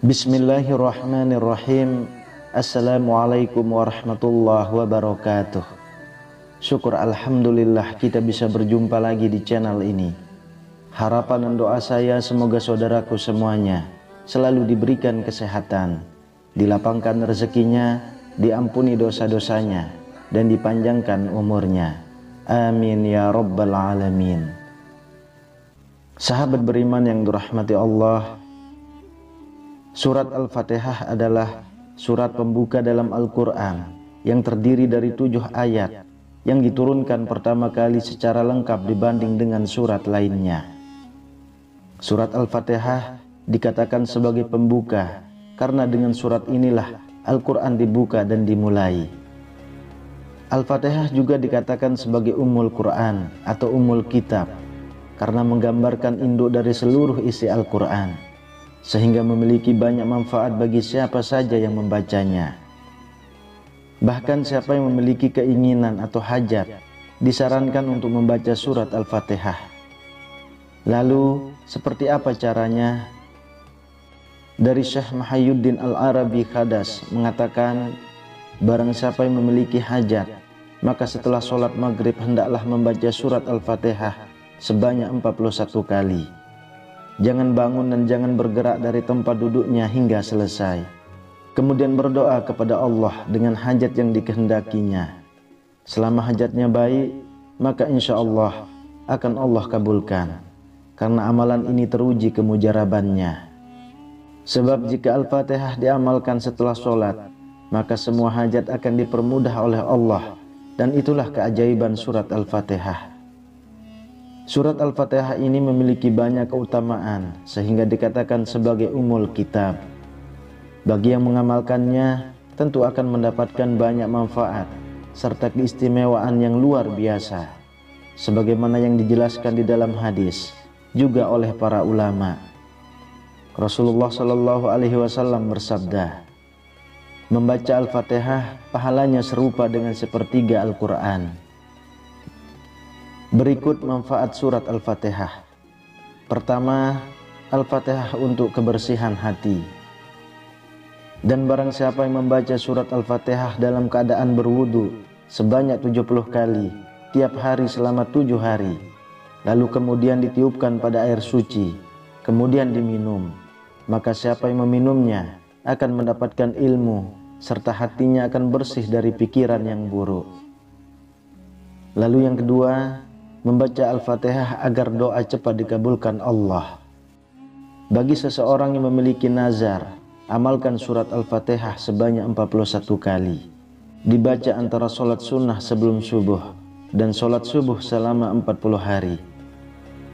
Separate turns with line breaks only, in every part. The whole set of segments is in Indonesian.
Bismillahirrahmanirrahim. Assalamualaikum warahmatullahi wabarakatuh. Syukur alhamdulillah kita bisa berjumpa lagi di channel ini. Harapan dan doa saya semoga saudaraku semuanya selalu diberikan kesehatan, dilapangkan rezekinya, diampuni dosa-dosanya, dan dipanjangkan umurnya. Amin ya rabbal alamin. Sahabat beriman yang dirahmati Allah, Surat Al-Fatihah adalah surat pembuka dalam Al-Quran yang terdiri dari 7 ayat yang diturunkan pertama kali secara lengkap dibanding dengan surat lainnya. Surat Al-Fatihah dikatakan sebagai pembuka karena dengan surat inilah Al-Quran dibuka dan dimulai. Al-Fatihah juga dikatakan sebagai Ummul Quran atau Ummul Kitab karena menggambarkan induk dari seluruh isi Al-Quran, sehingga memiliki banyak manfaat bagi siapa saja yang membacanya. Bahkan siapa yang memiliki keinginan atau hajat disarankan untuk membaca surat Al-Fatihah. Lalu seperti apa caranya? Dari Syekh Mahyuddin Al-Arabi Khadas mengatakan, barang siapa yang memiliki hajat, maka setelah sholat maghrib hendaklah membaca surat Al-Fatihah sebanyak 41 kali. Jangan bangun dan jangan bergerak dari tempat duduknya hingga selesai. Kemudian berdoa kepada Allah dengan hajat yang dikehendakinya. Selama hajatnya baik, maka insya Allah akan Allah kabulkan, karena amalan ini teruji kemujarabannya. Sebab jika Al-Fatihah diamalkan setelah sholat, maka semua hajat akan dipermudah oleh Allah, dan itulah keajaiban surat Al-Fatihah. Surat Al-Fatihah ini memiliki banyak keutamaan sehingga dikatakan sebagai Ummul Kitab. Bagi yang mengamalkannya tentu akan mendapatkan banyak manfaat serta keistimewaan yang luar biasa, sebagaimana yang dijelaskan di dalam hadis juga oleh para ulama. Rasulullah Shallallahu Alaihi Wasallam bersabda, membaca Al-Fatihah pahalanya serupa dengan sepertiga Al-Quran. Berikut manfaat surat Al-Fatihah. Pertama, Al-Fatihah untuk kebersihan hati. Dan barang siapa yang membaca surat Al-Fatihah dalam keadaan berwudu sebanyak 70 kali tiap hari selama 7 hari, lalu kemudian ditiupkan pada air suci, kemudian diminum, maka siapa yang meminumnya akan mendapatkan ilmu serta hatinya akan bersih dari pikiran yang buruk. Lalu yang kedua, membaca Al-Fatihah agar doa cepat dikabulkan Allah. Bagi seseorang yang memiliki nazar, amalkan surat Al-Fatihah sebanyak 41 kali. Dibaca antara sholat sunnah sebelum subuh dan sholat subuh selama 40 hari.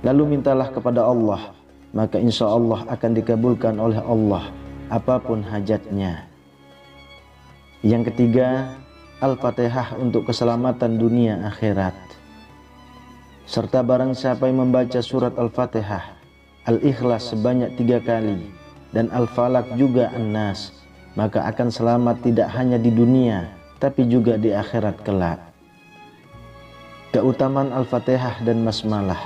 Lalu mintalah kepada Allah, maka insya Allah akan dikabulkan oleh Allah apapun hajatnya. Yang ketiga, Al-Fatihah untuk keselamatan dunia akhirat. Serta barang siapa yang membaca surat Al-Fatihah, Al-Ikhlas sebanyak 3 kali, dan Al-Falaq juga An-Nas, maka akan selamat tidak hanya di dunia, tapi juga di akhirat kelak. Keutamaan Al-Fatihah dan basmalah.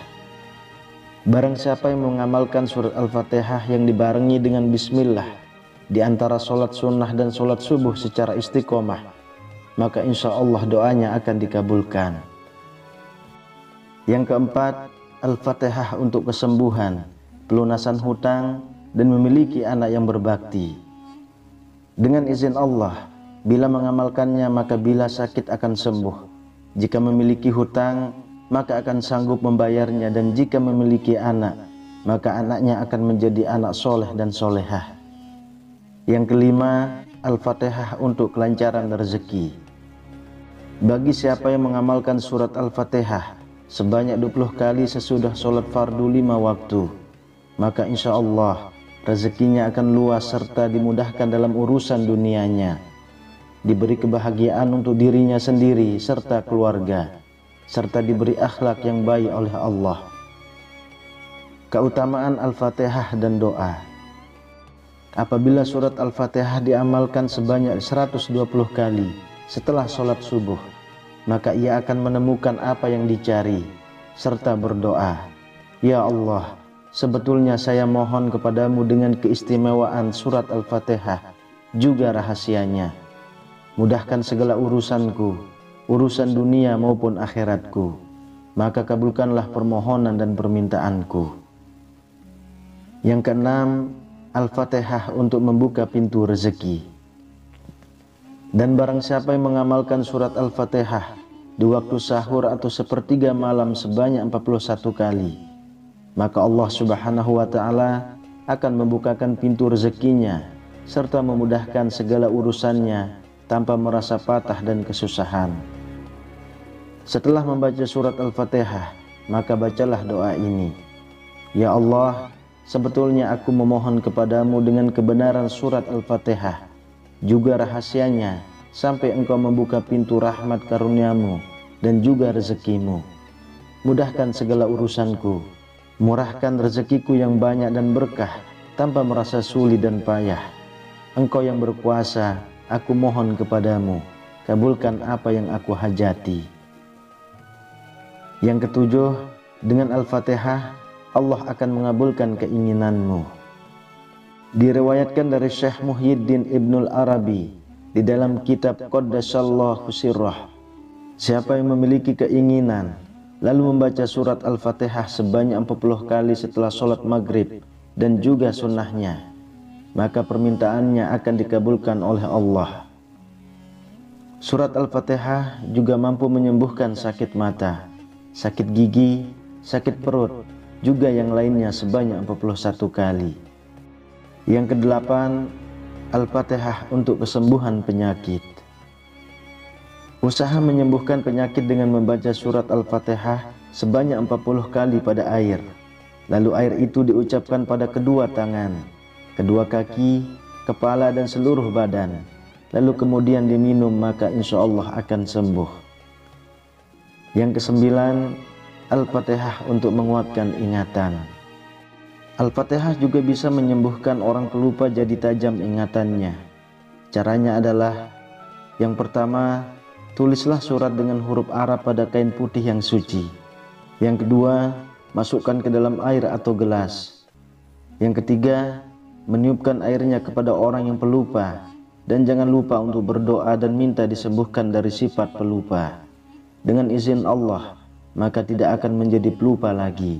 Barang siapa yang mengamalkan surat Al-Fatihah yang dibarengi dengan Bismillah di antara sholat sunnah dan sholat subuh secara istiqomah, maka insya Allah doanya akan dikabulkan. Yang keempat, Al-Fatihah untuk kesembuhan, pelunasan hutang, dan memiliki anak yang berbakti. Dengan izin Allah, bila mengamalkannya maka bila sakit akan sembuh. Jika memiliki hutang, maka akan sanggup membayarnya, dan jika memiliki anak, maka anaknya akan menjadi anak soleh dan solehah. Yang kelima, Al-Fatihah untuk kelancaran rezeki. Bagi siapa yang mengamalkan surat Al-Fatihah sebanyak 20 kali sesudah sholat fardu 5 waktu, maka insya Allah rezekinya akan luas serta dimudahkan dalam urusan dunianya, diberi kebahagiaan untuk dirinya sendiri serta keluarga, serta diberi akhlak yang baik oleh Allah. Keutamaan Al-Fatihah dan doa. Apabila surat Al-Fatihah diamalkan sebanyak 120 kali setelah sholat subuh, maka ia akan menemukan apa yang dicari, serta berdoa, "Ya Allah, sebetulnya saya mohon kepadamu dengan keistimewaan surat Al-Fatihah, juga rahasianya. Mudahkan segala urusanku, urusan dunia maupun akhiratku, maka kabulkanlah permohonan dan permintaanku." Yang keenam, Al-Fatihah untuk membuka pintu rezeki. Dan barang siapa yang mengamalkan surat Al-Fatihah di waktu sahur atau sepertiga malam sebanyak 41 kali, maka Allah Subhanahu wa Ta'ala akan membukakan pintu rezekinya serta memudahkan segala urusannya tanpa merasa patah dan kesusahan. Setelah membaca surat Al-Fatihah, maka bacalah doa ini. "Ya Allah, sebetulnya aku memohon kepadamu dengan kebenaran surat Al-Fatihah, juga rahasianya, sampai engkau membuka pintu rahmat karuniamu dan juga rezekimu. Mudahkan segala urusanku, murahkan rezekiku yang banyak dan berkah tanpa merasa sulit dan payah. Engkau yang berkuasa, aku mohon kepadamu, kabulkan apa yang aku hajati." Yang ketujuh, dengan Al-Fatihah Allah akan mengabulkan keinginanmu. Diriwayatkan dari Syekh Muhyiddin Ibnul Arabi di dalam kitab Qaddasallahu sirrah, siapa yang memiliki keinginan lalu membaca surat Al-Fatihah sebanyak 40 kali setelah sholat maghrib dan juga sunnahnya, maka permintaannya akan dikabulkan oleh Allah. Surat Al-Fatihah juga mampu menyembuhkan sakit mata, sakit gigi, sakit perut, juga yang lainnya sebanyak 41 kali. Yang kedelapan, Al-Fatihah untuk kesembuhan penyakit. Usaha menyembuhkan penyakit dengan membaca surat Al-Fatihah sebanyak 40 kali pada air. Lalu air itu diucapkan pada kedua tangan, kedua kaki, kepala dan seluruh badan. Lalu kemudian diminum, maka insya Allah akan sembuh. Yang kesembilan, Al-Fatihah untuk menguatkan ingatan. Al-Fatihah juga bisa menyembuhkan orang pelupa jadi tajam ingatannya. Caranya adalah, yang pertama, tulislah surat dengan huruf Arab pada kain putih yang suci. Yang kedua, masukkan ke dalam air atau gelas. Yang ketiga, meniupkan airnya kepada orang yang pelupa, dan jangan lupa untuk berdoa dan minta disembuhkan dari sifat pelupa. Dengan izin Allah, maka tidak akan menjadi pelupa lagi.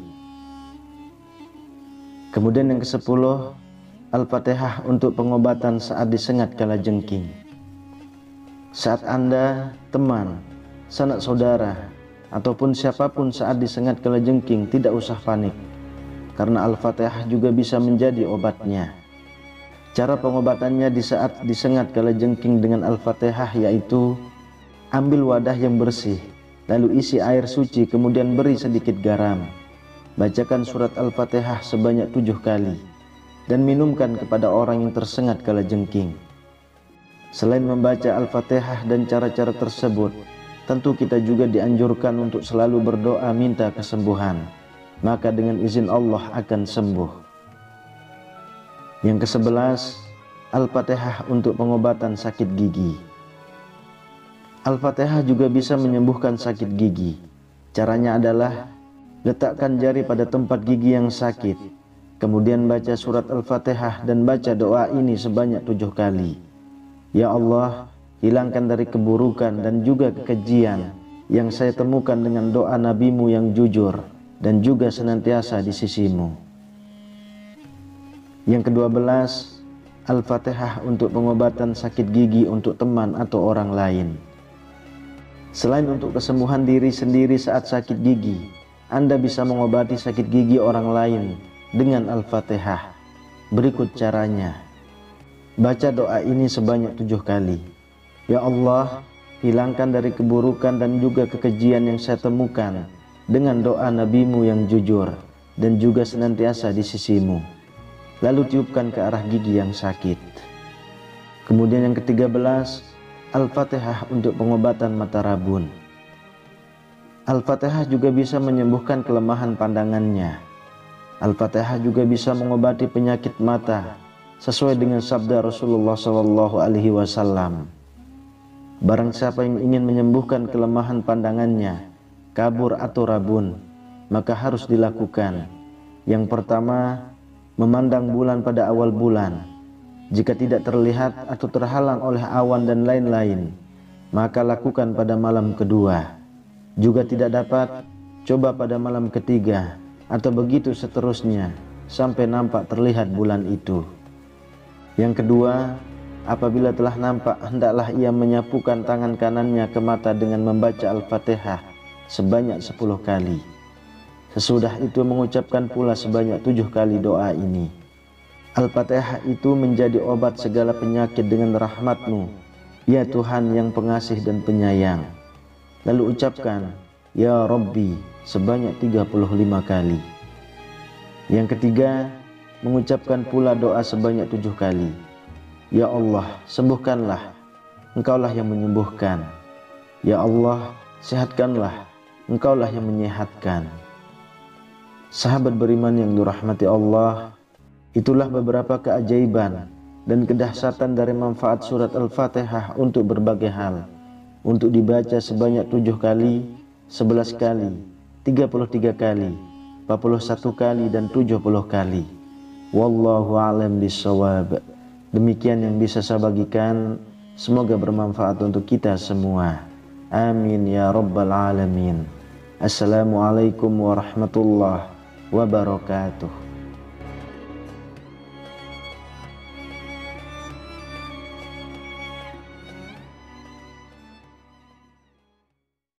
Kemudian yang ke-10, Al-Fatihah untuk pengobatan saat disengat kalajengking. Saat Anda, teman, sanak saudara, ataupun siapapun saat disengat kalajengking, tidak usah panik, karena Al-Fatihah juga bisa menjadi obatnya. Cara pengobatannya di saat disengat kalajengking dengan Al-Fatihah yaitu, ambil wadah yang bersih, lalu isi air suci, kemudian beri sedikit garam. Bacakan surat Al-Fatihah sebanyak 7 kali, dan minumkan kepada orang yang tersengat kalajengking. Selain membaca Al-Fatihah dan cara-cara tersebut, tentu kita juga dianjurkan untuk selalu berdoa minta kesembuhan, maka dengan izin Allah akan sembuh. Yang ke-11, Al-Fatihah untuk pengobatan sakit gigi. Al-Fatihah juga bisa menyembuhkan sakit gigi. Caranya adalah, letakkan jari pada tempat gigi yang sakit, kemudian baca surat Al-Fatihah dan baca doa ini sebanyak 7 kali. "Ya Allah, hilangkan dari keburukan dan juga kekejian yang saya temukan dengan doa nabimu yang jujur dan juga senantiasa di sisimu." Yang ke-12, Al-Fatihah untuk pengobatan sakit gigi untuk teman atau orang lain. Selain untuk kesembuhan diri sendiri saat sakit gigi, Anda bisa mengobati sakit gigi orang lain dengan Al-Fatihah. Berikut caranya. Baca doa ini sebanyak 7 kali. "Ya Allah, hilangkan dari keburukan dan juga kekejian yang saya temukan dengan doa nabimu yang jujur dan juga senantiasa di sisimu." Lalu tiupkan ke arah gigi yang sakit. Kemudian yang ke-13, Al-Fatihah untuk pengobatan mata rabun. Al-Fatihah juga bisa menyembuhkan kelemahan pandangannya. Al-Fatihah juga bisa mengobati penyakit mata sesuai dengan sabda Rasulullah SAW. Barang siapa yang ingin menyembuhkan kelemahan pandangannya, kabur atau rabun, maka harus dilakukan. Yang pertama, memandang bulan pada awal bulan. Jika tidak terlihat atau terhalang oleh awan dan lain-lain, maka lakukan pada malam kedua. Juga tidak dapat, coba pada malam ketiga, atau begitu seterusnya sampai nampak terlihat bulan itu. Yang kedua, apabila telah nampak, hendaklah ia menyapukan tangan kanannya ke mata dengan membaca Al-Fatihah sebanyak 10 kali. Sesudah itu mengucapkan pula sebanyak 7 kali doa ini. Al-Fatihah itu menjadi obat segala penyakit dengan rahmat-Mu, ya Tuhan yang pengasih dan penyayang. Lalu ucapkan, Ya Rabbi, sebanyak 35 kali. Yang ketiga, mengucapkan pula doa sebanyak 7 kali. Ya Allah, sembuhkanlah, Engkaulah yang menyembuhkan. Ya Allah, sehatkanlah, Engkaulah yang menyehatkan. Sahabat beriman yang dirahmati Allah, itulah beberapa keajaiban dan kedahsyatan dari manfaat surat Al-Fatihah untuk berbagai hal. Untuk dibaca sebanyak 7 kali, 11 kali, 33 kali, 41 kali, dan 70 kali. Wallahu a'lam bishawab. Demikian yang bisa saya bagikan. Semoga bermanfaat untuk kita semua. Amin ya rabbal alamin. Assalamualaikum warahmatullahi wabarakatuh.